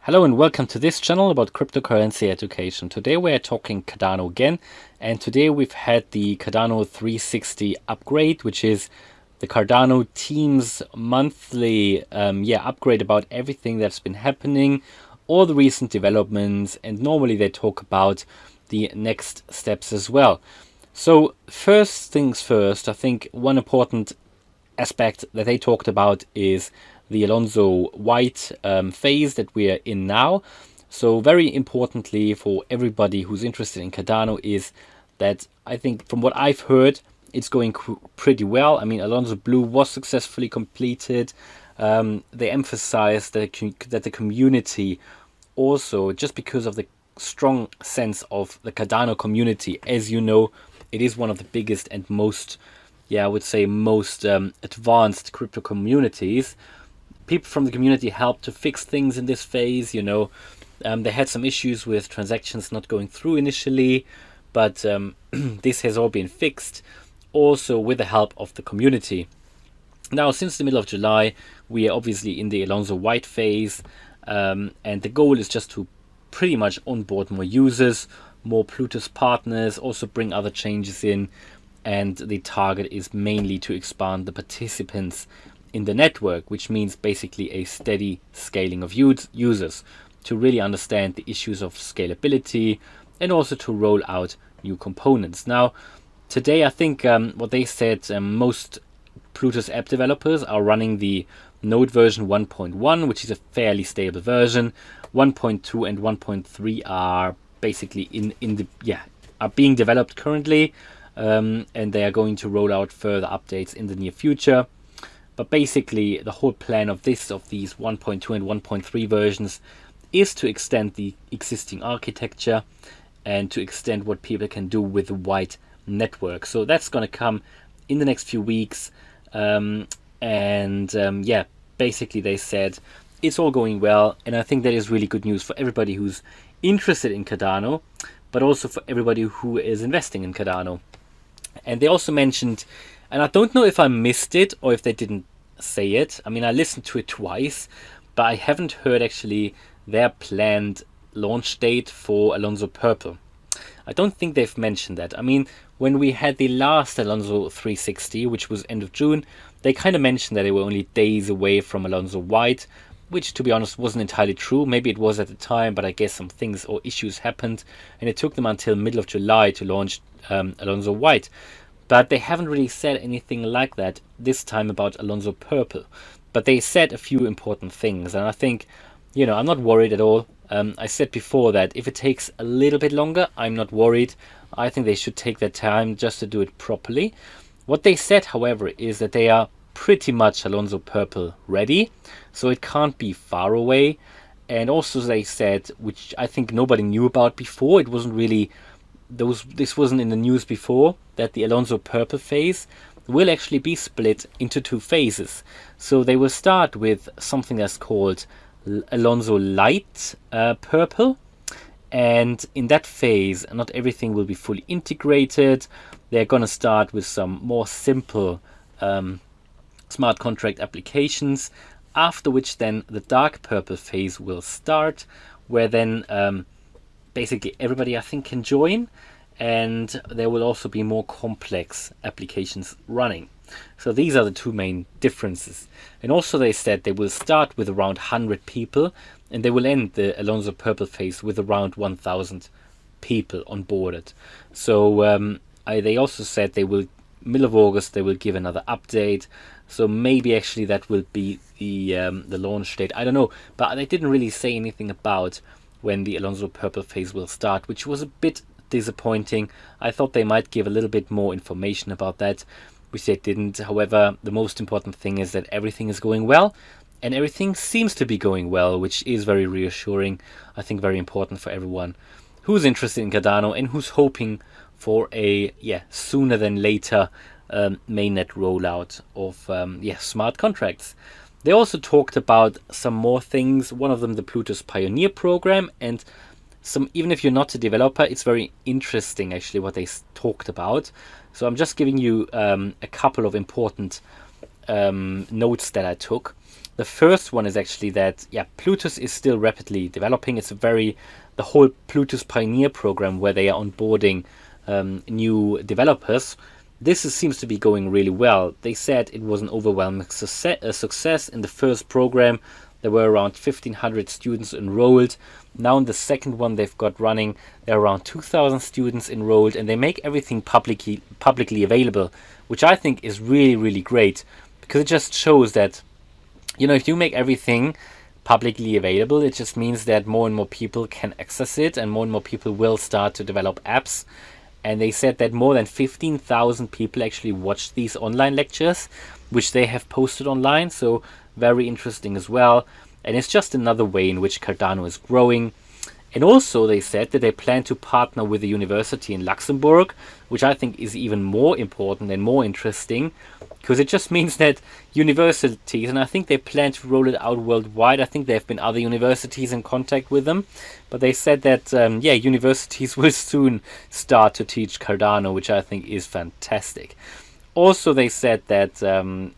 Hello and welcome to this channel about cryptocurrency education. Today we're talking Cardano again, and today we've had the Cardano 360 upgrade, which is the Cardano team's monthly upgrade about everything that's been happening, all the recent developments, and normally they talk about the next steps as well. So first things first, I think one important aspect that they talked about is the Alonzo White phase that we are in now. So very importantly for everybody who's interested in Cardano is that I think from what I've heard, it's going pretty well. I mean, Alonzo Blue was successfully completed. They emphasized that the community also, just because of the strong sense of the Cardano community, as you know, it is one of the biggest and most, I would say most advanced crypto communities. People from the community helped to fix things in this phase. They had some issues with transactions not going through initially, but this has all been fixed also with the help of the community. Now, since the middle of July, we are obviously in the Alonzo White phase, and the goal is just to pretty much onboard more users, more Plutus partners, also bring other changes in, and the target is mainly to expand the participants in the network, which means basically a steady scaling of users to really understand the issues of scalability and also to roll out new components. Now, today I think what they said, most Plutus app developers are running the node version 1.1, which is a fairly stable version. 1.2 and 1.3 are basically are being developed currently, and they are going to roll out further updates in the near future. But basically, the whole plan of these 1.2 and 1.3 versions is to extend the existing architecture and to extend what people can do with the White network. So that's going to come in the next few weeks. Basically they said it's all going well. And I think that is really good news for everybody who's interested in Cardano, but also for everybody who is investing in Cardano. And they also mentioned, and I don't know if I missed it or if they didn't say it. I mean, I listened to it twice, but I haven't heard actually their planned launch date for Alonzo Purple. I don't think they've mentioned that. I mean, when we had the last Alonzo 360, which was end of June, they kind of mentioned that they were only days away from Alonzo White, which to be honest wasn't entirely true. Maybe it was at the time, but I guess some things or issues happened and it took them until middle of July to launch Alonzo White. But they haven't really said anything like that this time about Alonzo Purple. But they said a few important things. And I think, I'm not worried at all. I said before that if it takes a little bit longer, I'm not worried. I think they should take their time just to do it properly. What they said, however, is that they are pretty much Alonzo Purple ready. So it can't be far away. And also they said, which I think nobody knew about before, it wasn't really... this wasn't in the news before, that the Alonzo Purple phase will actually be split into two phases. So they will start with something that's called Alonzo Light Purple, and in that phase not everything will be fully integrated. They're going to start with some more simple smart contract applications, after which then the Dark Purple phase will start, where then basically everybody I think can join, and there will also be more complex applications running. So these are the two main differences. And also they said they will start with around 100 people and they will end the Alonzo Purple phase with around 1,000 people onboarded. So they also said they will, middle of August, they will give another update. So maybe actually that will be the launch date. I don't know, but they didn't really say anything about when the Alonzo Purple phase will start, which was a bit disappointing. I thought they might give a little bit more information about that, which they didn't. However, the most important thing is that everything is going well, and everything seems to be going well, which is very reassuring. I think very important for everyone who's interested in Cardano and who's hoping for a sooner than later mainnet rollout of smart contracts. They also talked about some more things, one of them the Plutus Pioneer program, and even if you're not a developer, it's very interesting actually what they talked about. So I'm just giving you a couple of important notes that I took. The first one is actually that, yeah, Plutus is still rapidly developing. It's the whole Plutus Pioneer program where they are onboarding new developers. Seems to be going really well. They said it was an overwhelming success. In the first program, there were around 1,500 students enrolled. Now in the second one they've got running, there are around 2,000 students enrolled, and they make everything publicly available, which I think is really, really great, because it just shows that, you know, if you make everything publicly available, it just means that more and more people can access it, and more people will start to develop apps. And they said that more than 15,000 people actually watched these online lectures, which they have posted online. So very interesting as well. And it's just another way in which Cardano is growing. And also they said that they plan to partner with a university in Luxembourg, which I think is even more important and more interesting, because it just means that universities, and I think they plan to roll it out worldwide. I think there have been other universities in contact with them, but they said that, yeah, universities will soon start to teach Cardano, which I think is fantastic. Also, they said that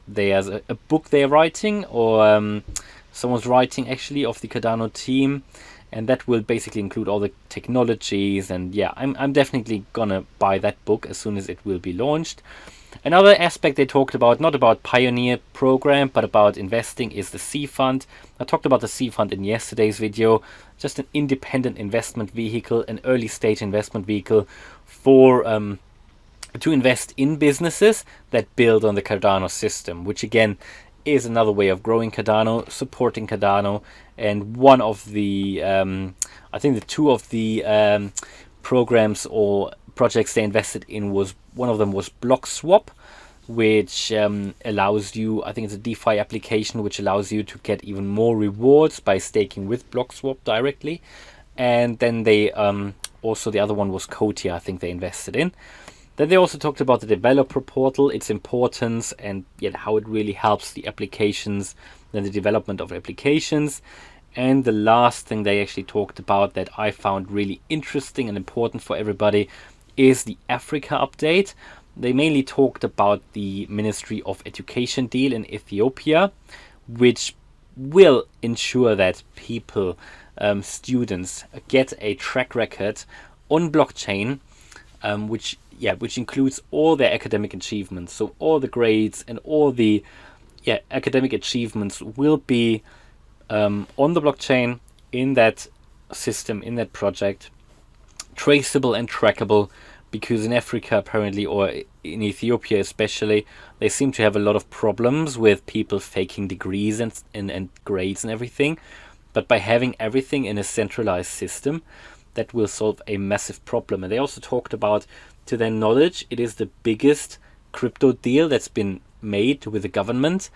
there's a book they're writing, or someone's writing actually, of the Cardano team, and that will basically include all the technologies. And yeah, I'm definitely gonna buy that book as soon as it will be launched. Another aspect they talked about, not about Pioneer program, but about investing, is the C fund. I talked about the C fund in yesterday's video. Just an independent investment vehicle, an early stage investment vehicle for to invest in businesses that build on the Cardano system, which again is another way of growing Cardano, supporting Cardano. And one of the, I think the two of the programs or projects they invested in was, one of them was Block Swap, which allows you, I think it's a DeFi application, which allows you to get even more rewards by staking with Block Swap directly. And then they also, the other one was Kotia, I think they invested in. Then they also talked about the developer portal, its importance, and yet how it really helps the applications and the development of applications. And the last thing they actually talked about that I found really interesting and important for everybody is the Africa update. They mainly talked about the Ministry of Education deal in Ethiopia, which will ensure that people, students, get a track record on blockchain, which includes all their academic achievements. So all the grades and all the academic achievements will be on the blockchain, in that system, in that project, traceable and trackable, because in Africa apparently, or in Ethiopia especially, they seem to have a lot of problems with people faking degrees and grades and everything. But by having everything in a centralized system, that will solve a massive problem. And they also talked about, to their knowledge, it is the biggest crypto deal that's been made with the government,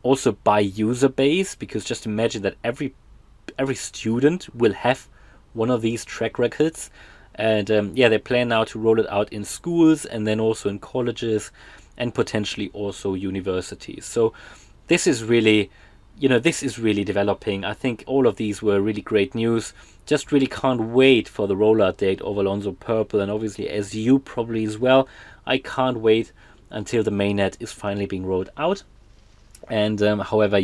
also by user base, because just imagine that every student will have one of these track records. And they plan now to roll it out in schools, and then also in colleges, and potentially also universities. So this is really, developing. I think all of these were really great news. Just really can't wait for the rollout date of Alonzo Purple, and obviously, as you probably as well, I can't wait until the mainnet is finally being rolled out. And however,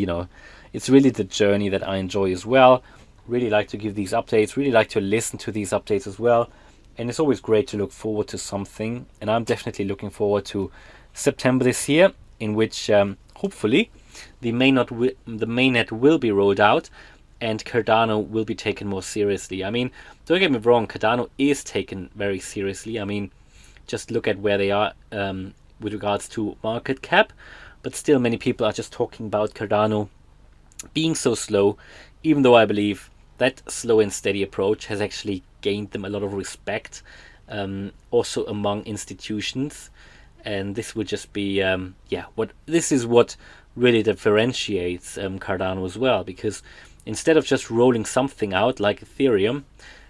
it's really the journey that I enjoy as well. Really like to give these updates, really like to listen to these updates as well. And it's always great to look forward to something. And I'm definitely looking forward to September this year, in which hopefully the mainnet will be rolled out and Cardano will be taken more seriously. I mean, don't get me wrong, Cardano is taken very seriously. I mean, just look at where they are with regards to market cap. But still, many people are just talking about Cardano being so slow, even though I believe that slow and steady approach has actually gained them a lot of respect, also among institutions. And this would just be, this is what really differentiates Cardano as well, because instead of just rolling something out like Ethereum,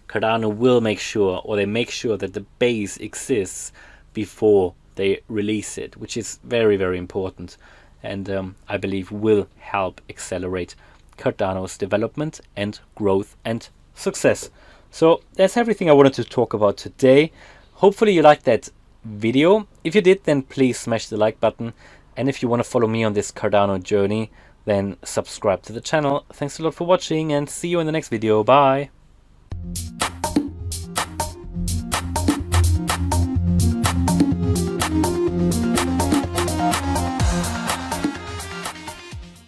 Cardano will make sure, or they make sure, that the base exists before they release it, which is very, very important, and I believe will help accelerate Cardano's development and growth and success. So that's everything I wanted to talk about today. Hopefully you liked that video. If you did, then please smash the like button, and if you want to follow me on this Cardano journey, then subscribe to the channel. Thanks a lot for watching and see you in the next video. Bye!